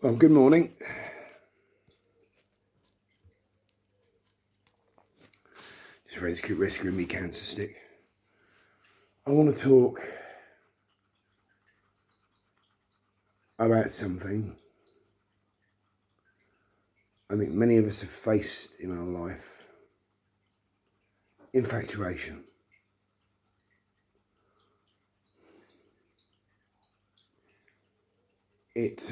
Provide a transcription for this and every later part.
Well, good morning. This friend's rescuing me cancer stick. I want to talk about something I think many of us have faced in our life. Infatuation. It's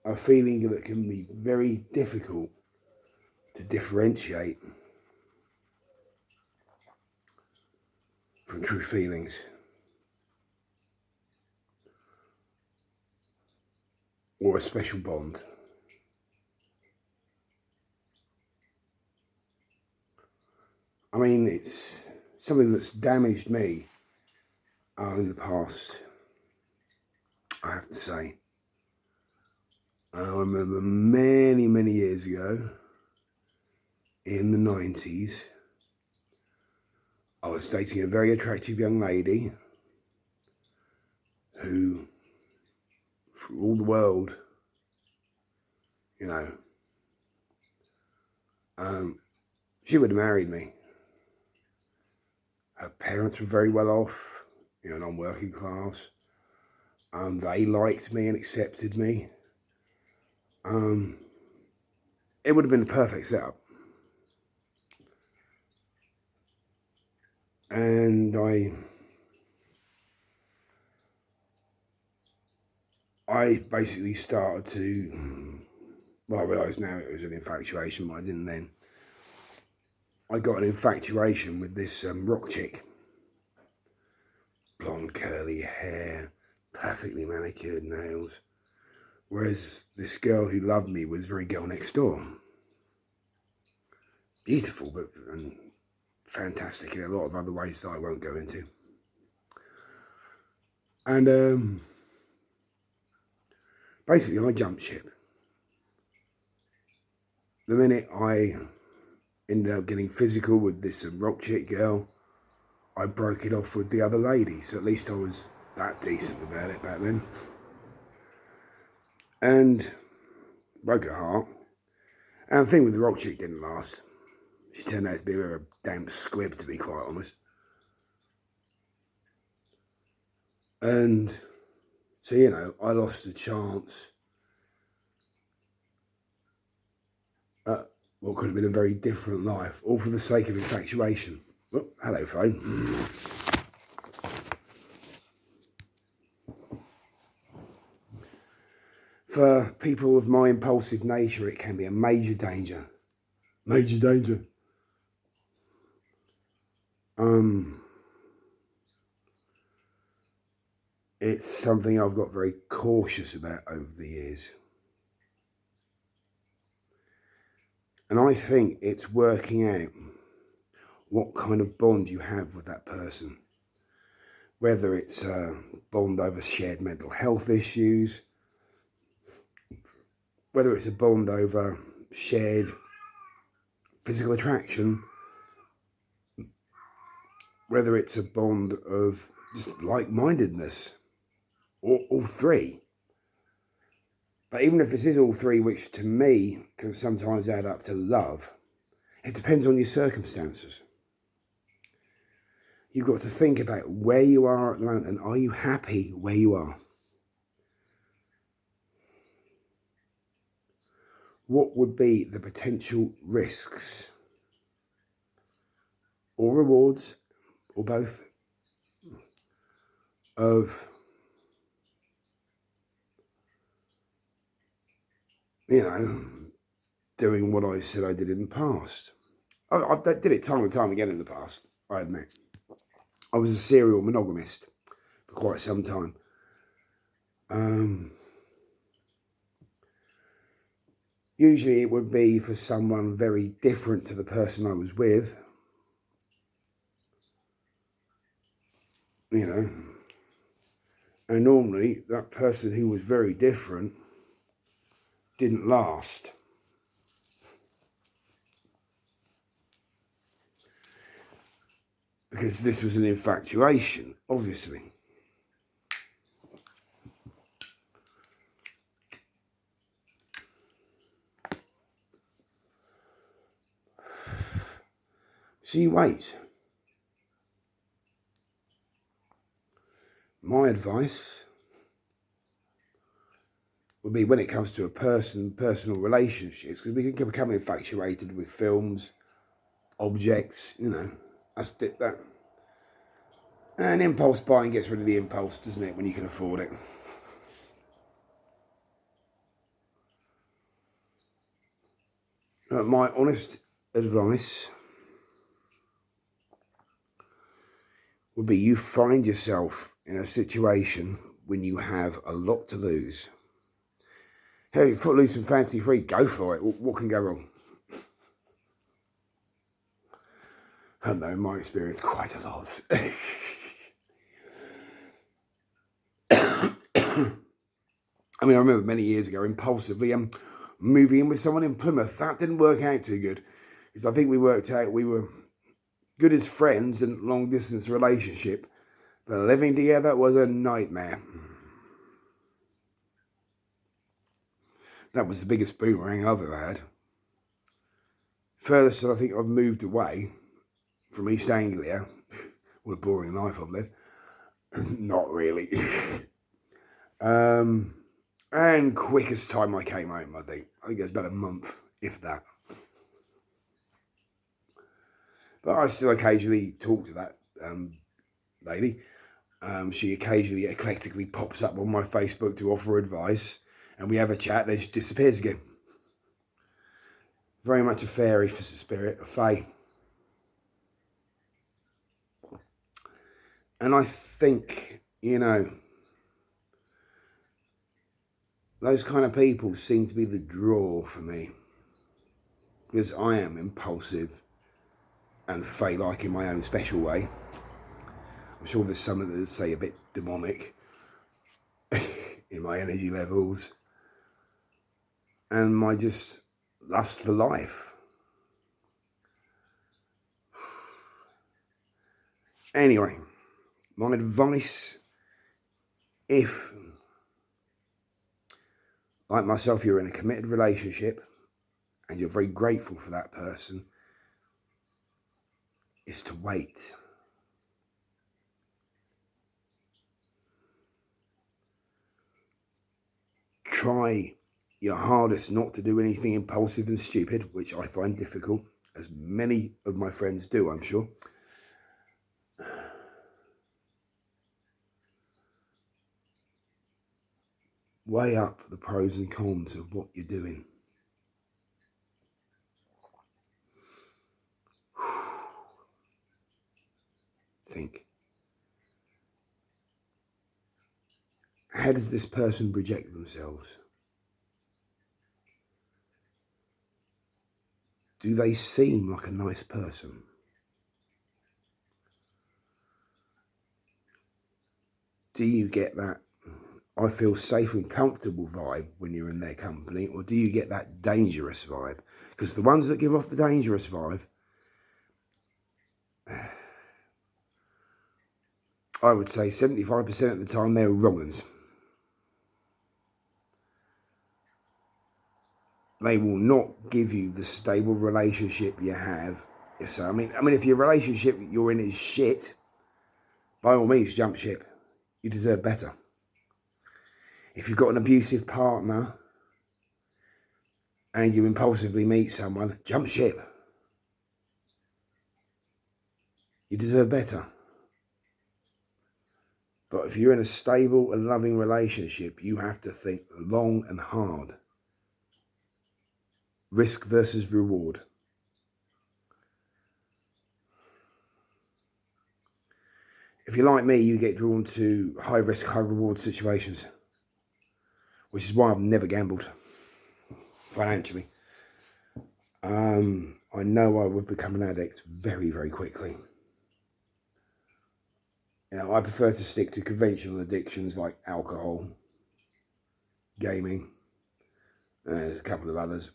a feeling that can be very difficult to differentiate from true feelings or a special bond. I mean, it's something that's damaged me in the past, I have to say. I remember many years ago, in the 90s, I was dating a very attractive young lady who, for all the world, she would have married me. Her parents were very well off, non-working class. They liked me and accepted me. It would have been the perfect setup. And I basically started to, well, I realise now it was an infatuation, but I didn't then. I got an infatuation with this rock chick. Blonde curly hair, perfectly manicured nails. Whereas this girl who loved me was very girl next door. Beautiful, but and fantastic in a lot of other ways that I won't go into. And basically I jumped ship. The minute I ended up getting physical with this rock chick girl, I broke it off with the other lady. So at least I was that decent about it back then. And broke her heart. And the thing with the rock chick didn't last. She turned out to be a bit of a damn squib, to be quite honest. And so, I lost a chance at what could have been a very different life, all for the sake of infatuation. Oh, hello, phone. For people of my impulsive nature, it can be a major danger. Major danger. It's something I've got very cautious about over the years. And I think it's working out what kind of bond you have with that person. Whether it's a bond over shared mental health issues, whether it's a bond over shared physical attraction, whether it's a bond of just like-mindedness, or all three. But even if this is all three, which to me can sometimes add up to love, it depends on your circumstances. You've got to think about where you are at the moment and are you happy where you are? What would be the potential risks or rewards, or both, of doing what I said I did in the past? I did it time and time again in the past, I admit. I was a serial monogamist for quite some time. Usually it would be for someone very different to the person I was with. And normally that person who was very different didn't last. Because this was an infatuation, obviously. So you wait. My advice would be when it comes to personal relationships, because we can become infatuated with films, objects, that's that. And impulse buying gets rid of the impulse, doesn't it, when you can afford it? My honest advice would be you find yourself in a situation when you have a lot to lose. Hey, footloose and fancy free, go for it. What can go wrong? I know, in my experience, quite a lot. I mean, I remember many years ago, impulsively, moving in with someone in Plymouth. That didn't work out too good. Because I think we worked out we were good as friends and long distance relationship. But living together was a nightmare. That was the biggest boomerang I've ever had. Furthest I think I've moved away from East Anglia. What a boring life I've led. Not really. And quickest time I came home, I think it was about a month, if that. But I still occasionally talk to that lady. She occasionally eclectically pops up on my Facebook to offer advice, and we have a chat, then she disappears again. Very much a fairy spirit, a fae. And I think, those kind of people seem to be the draw for me. Because I am impulsive and fae-like in my own special way. I'm sure there's some that say a bit demonic in my energy levels. And my just lust for life. Anyway, my advice, if, like myself, you're in a committed relationship and you're very grateful for that person, is to wait. Try your hardest not to do anything impulsive and stupid, which I find difficult, as many of my friends do, I'm sure. Weigh up the pros and cons of what you're doing. Think. How does this person project themselves? Do they seem like a nice person? Do you get that I feel safe and comfortable vibe when you're in their company, or do you get that dangerous vibe? Because the ones that give off the dangerous vibe, I would say 75% of the time they're wrong uns. They will not give you the stable relationship you have. If so, I mean, if your relationship you're in is shit, by all means, jump ship. You deserve better. If you've got an abusive partner and you impulsively meet someone, jump ship. You deserve better. But if you're in a stable and loving relationship, you have to think long and hard. Risk versus reward. If you're like me, you get drawn to high risk, high reward situations, which is why I've never gambled financially. I know I would become an addict very, very quickly. I prefer to stick to conventional addictions like alcohol, gaming, there's a couple of others.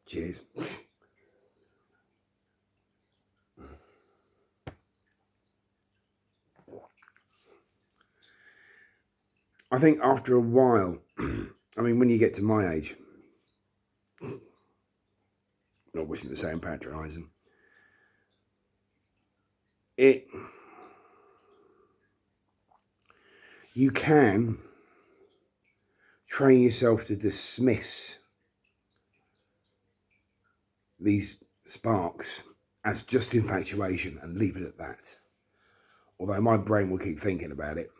Cheers. I think after a while, I mean, when you get to my age, not wishing to sound patronising, you can train yourself to dismiss these sparks as just infatuation and leave it at that. Although my brain will keep thinking about it,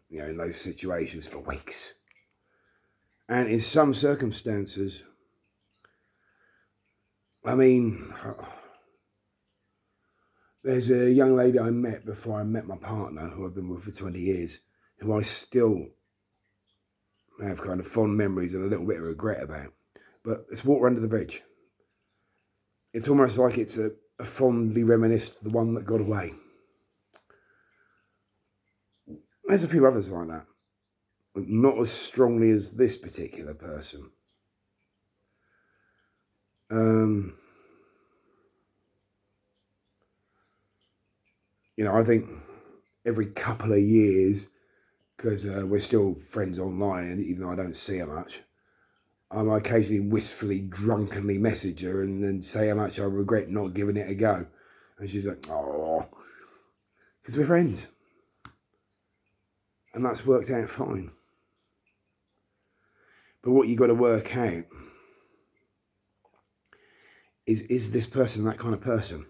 you know, in those situations for weeks. And in some circumstances, I mean, there's a young lady I met before I met my partner, who I've been with for 20 years, who I still have kind of fond memories and a little bit of regret about. But it's water under the bridge. It's almost like it's a fondly reminisced the one that got away. There's a few others like that. Not as strongly as this particular person. You know, I think every couple of years, because we're still friends online, even though I don't see her much, I occasionally wistfully, drunkenly message her and then say how much I regret not giving it a go. And she's like, oh, because we're friends. And that's worked out fine. But what you got to work out is this person that kind of person?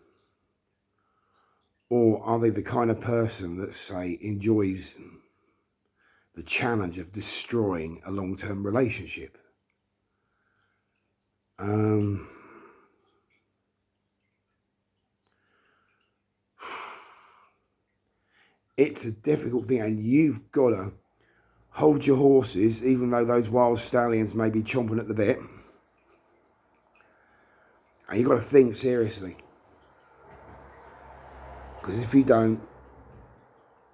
Or are they the kind of person that, say, enjoys the challenge of destroying a long-term relationship? It's a difficult thing, and you've got to hold your horses, even though those wild stallions may be chomping at the bit. And you've got to think seriously. Because if you don't,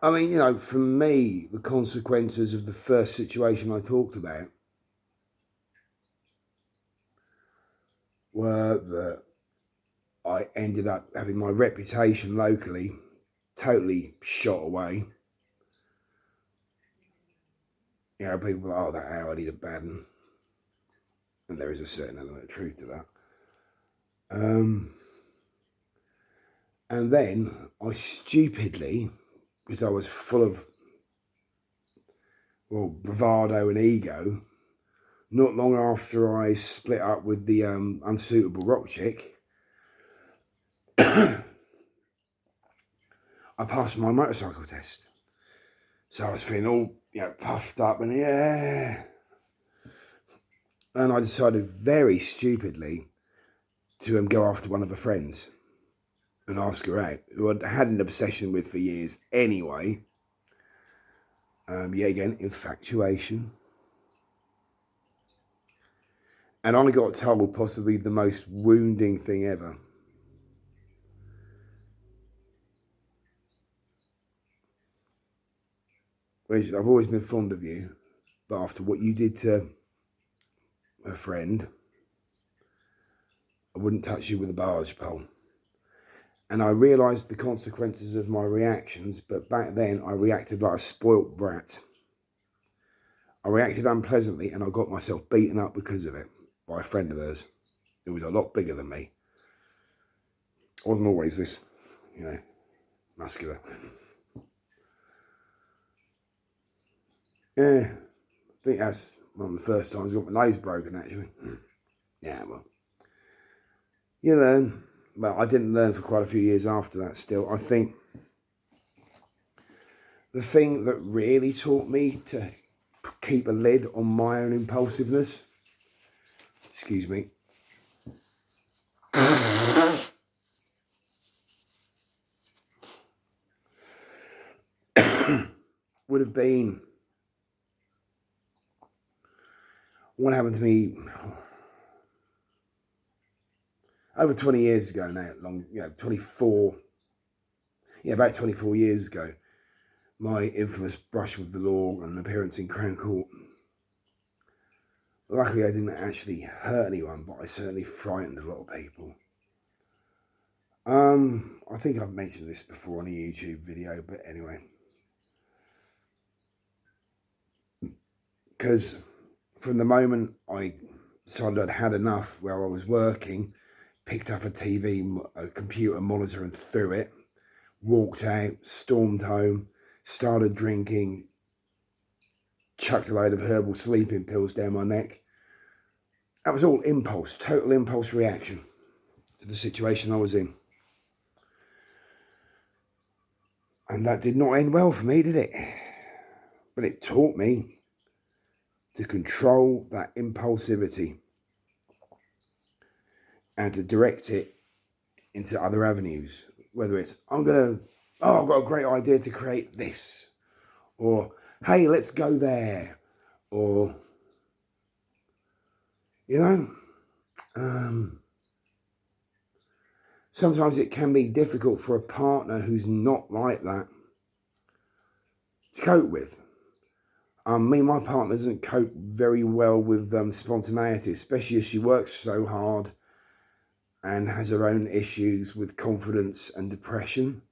I mean, you know, for me, the consequences of the first situation I talked about were that I ended up having my reputation locally totally shot away. You know, people are like, oh, that Howard, he's a bad one. And there is a certain element of truth to that. And then I stupidly, because I was full of, well, bravado and ego, not long after I split up with the unsuitable rock chick, I passed my motorcycle test. So I was feeling all, you know, puffed up and yeah. And I decided very stupidly to go after one of her friends and ask her out, who I'd had an obsession with for years anyway. Yet again, infatuation. And I got told possibly the most wounding thing ever. I've always been fond of you, but after what you did to a friend, I wouldn't touch you with a barge pole. And I realised the consequences of my reactions, but back then I reacted like a spoilt brat. I reacted unpleasantly and I got myself beaten up because of it by a friend of hers who was a lot bigger than me. I wasn't always this, you know, muscular. Yeah, I think that's one of the first times I got my nose broken, actually. Yeah, well, you learn. Well, I didn't learn for quite a few years after that still. I think the thing that really taught me to keep a lid on my own impulsiveness, excuse me, would have been what happened to me over 20 years ago now, 24, about 24 years ago. My infamous brush with the law and appearance in Crown Court. Luckily, I didn't actually hurt anyone, but I certainly frightened a lot of people. I think I've mentioned this before on a YouTube video, but anyway. Because from the moment I decided I'd had enough where I was working, picked up a computer monitor and threw it, walked out, stormed home, started drinking, chucked a load of herbal sleeping pills down my neck. That was all impulse, total impulse reaction to the situation I was in. And that did not end well for me, did it? But it taught me to control that impulsivity and to direct it into other avenues. Whether it's, I've got a great idea to create this. Or, hey, let's go there. Or, sometimes it can be difficult for a partner who's not like that to cope with. My partner doesn't cope very well with spontaneity, especially as she works so hard and has her own issues with confidence and depression.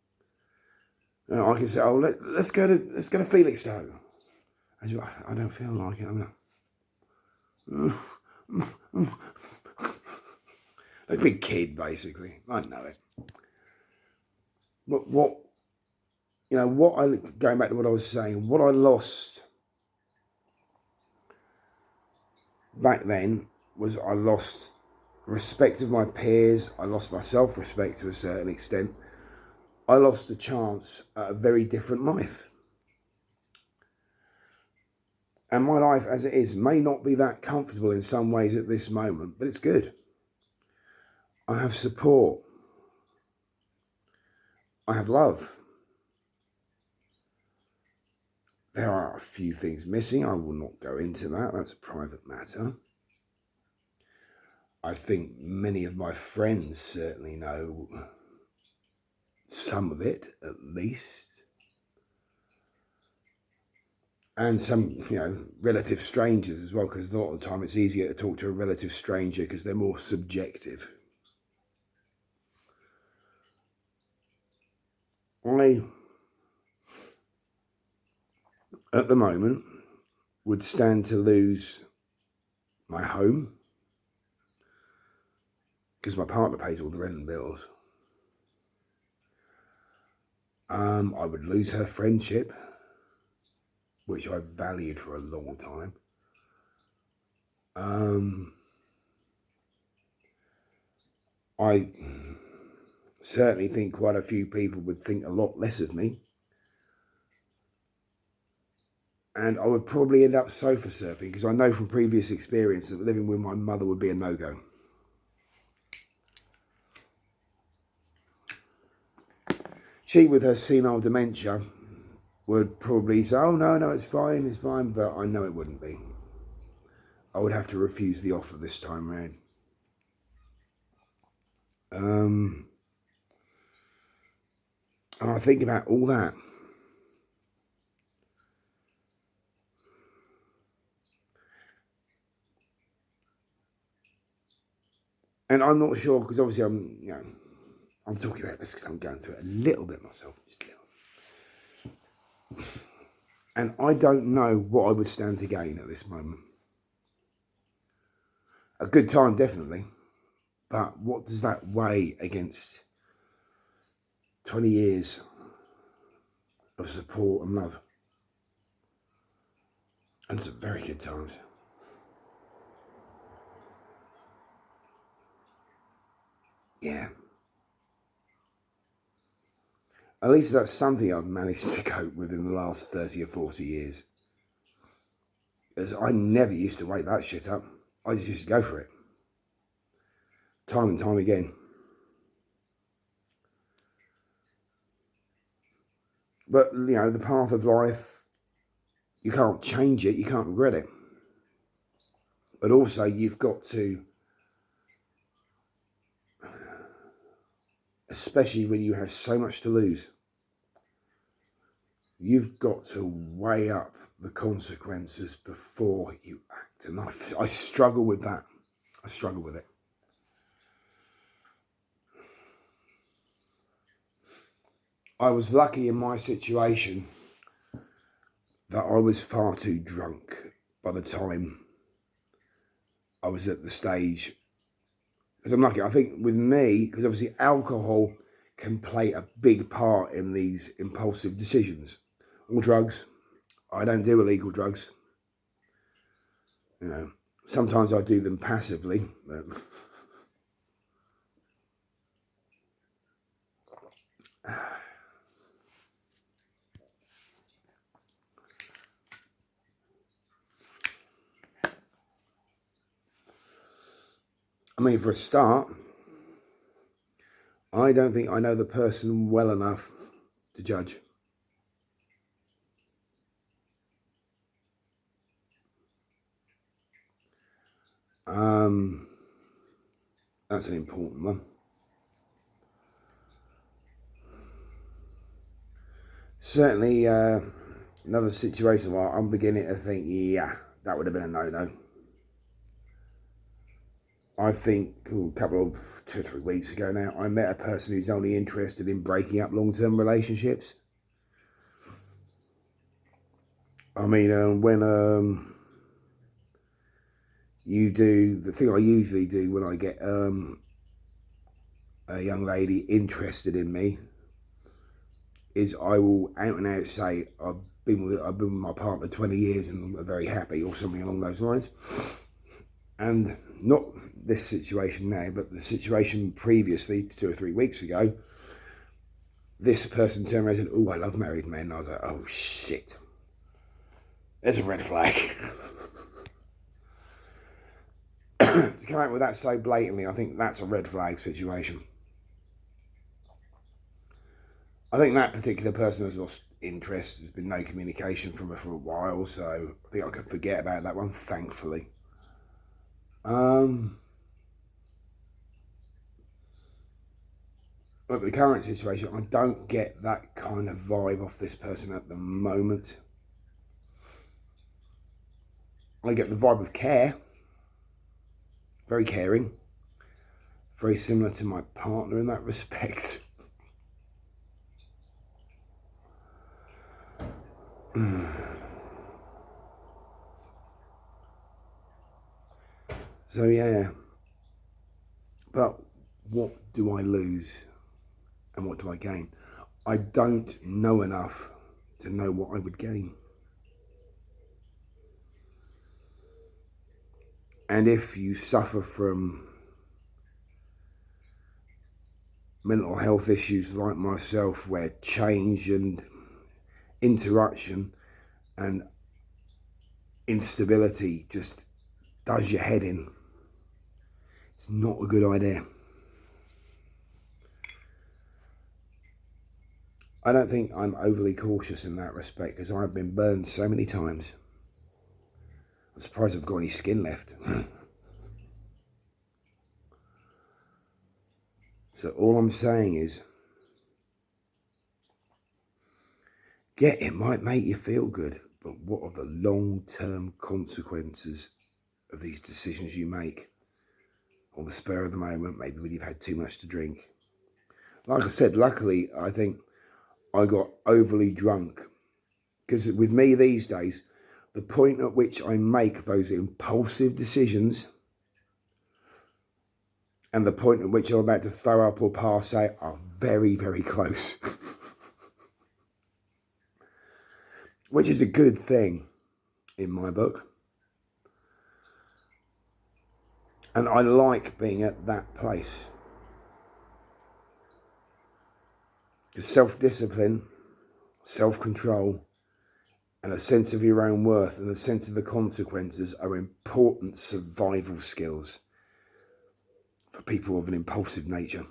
I can say, let's go to Felixstowe. I don't feel like it. Like a big kid, basically. I know it. But going back to what I was saying, what I lost back then was I lost respect of my peers. I lost my self-respect to a certain extent. I lost a chance at a very different life. And my life as it is may not be that comfortable in some ways at this moment, but it's good. I have support. I have love. There are a few things missing. I will not go into that. That's a private matter. I think many of my friends certainly know some of it, at least. And some, relative strangers as well, because a lot of the time it's easier to talk to a relative stranger because they're more subjective. I, at the moment, would stand to lose my home because my partner pays all the rent and bills. I would lose her friendship, which I've valued for a long time. I certainly think quite a few people would think a lot less of me. And I would probably end up sofa surfing because I know from previous experience that living with my mother would be a no-go. She, with her senile dementia, would probably say, oh, no, it's fine, but I know it wouldn't be. I would have to refuse the offer this time round. And I think about all that. And I'm not sure, because obviously I'm talking about this because I'm going through it a little bit myself, just a little. And I don't know what I would stand to gain at this moment. A good time, definitely. But what does that weigh against 20 years of support and love? And some very good times. Yeah. At least that's something I've managed to cope with in the last 30 or 40 years. Because I never used to wake that shit up. I just used to go for it. Time and time again. But, the path of life, you can't change it, you can't regret it. But also, you've got to, especially when you have so much to lose, you've got to weigh up the consequences before you act. And I struggle with that. I struggle with it. I was lucky in my situation that I was far too drunk by the time I was at the stage, because I'm lucky, I think with me, because obviously alcohol can play a big part in these impulsive decisions. Or drugs. I don't do illegal drugs. You know, sometimes I do them passively, but I mean, for a start, I don't think I know the person well enough to judge. That's an important one. Certainly, another situation where I'm beginning to think, yeah, that would have been a no-no. I think a couple of 2 or 3 weeks ago now, I met a person who's only interested in breaking up long-term relationships. I mean, when you do the thing I usually do when I get a young lady interested in me is I will out and out say I've been with my partner 20 years and I'm very happy, or something along those lines. And not this situation now, but the situation previously, 2 or 3 weeks ago, this person turned around and said, "Oh, I love married men." And I was like, "Oh shit, there's a red flag." To come out with that so blatantly, I think that's a red flag situation. I think that particular person has lost interest. There's been no communication from her for a while, so I think I can forget about that one, thankfully. But the current situation, I don't get that kind of vibe off this person at the moment. I get the vibe of care, very caring, very similar to my partner in that respect. So yeah, but what do I lose and what do I gain? I don't know enough to know what I would gain. And if you suffer from mental health issues like myself, where change and interruption and instability just does your head in, it's not a good idea. I don't think I'm overly cautious in that respect, because I've been burned so many times. I'm surprised I've got any skin left. So all I'm saying is, yeah, it might make you feel good, but what are the long-term consequences of these decisions you make on the spur of the moment, maybe when you've had too much to drink? Like I said, luckily, I think I got overly drunk, because with me these days, the point at which I make those impulsive decisions and the point at which I'm about to throw up or pass out are very, very close. Which is a good thing in my book. And I like being at that place. Because self-discipline, self-control, and a sense of your own worth and a sense of the consequences are important survival skills for people of an impulsive nature.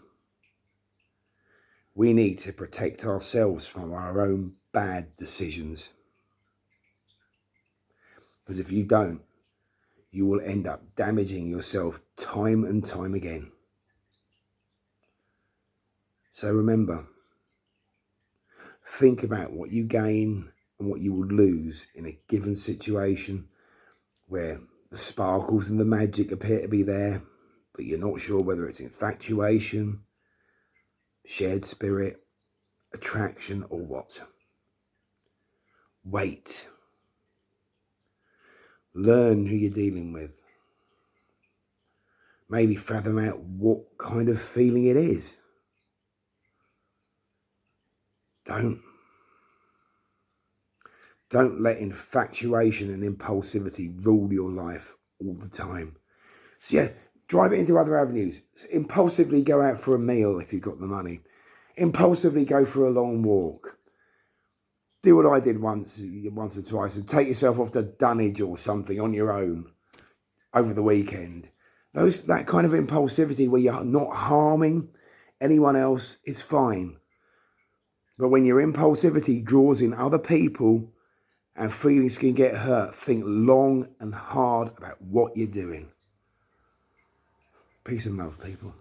We need to protect ourselves from our own bad decisions. Because if you don't, you will end up damaging yourself time and time again. So remember, think about what you gain and what you will lose in a given situation where the sparkles and the magic appear to be there, but you're not sure whether it's infatuation, shared spirit, attraction, or what. Wait. Learn who you're dealing with. Maybe fathom out what kind of feeling it is. Don't let infatuation and impulsivity rule your life all the time. So yeah, drive it into other avenues. Impulsively go out for a meal if you've got the money. Impulsively go for a long walk. Do what I did once or twice and take yourself off to Dunwich or something on your own over the weekend. That kind of impulsivity where you're not harming anyone else is fine. But when your impulsivity draws in other people and feelings can get hurt, think long and hard about what you're doing. Peace and love, people.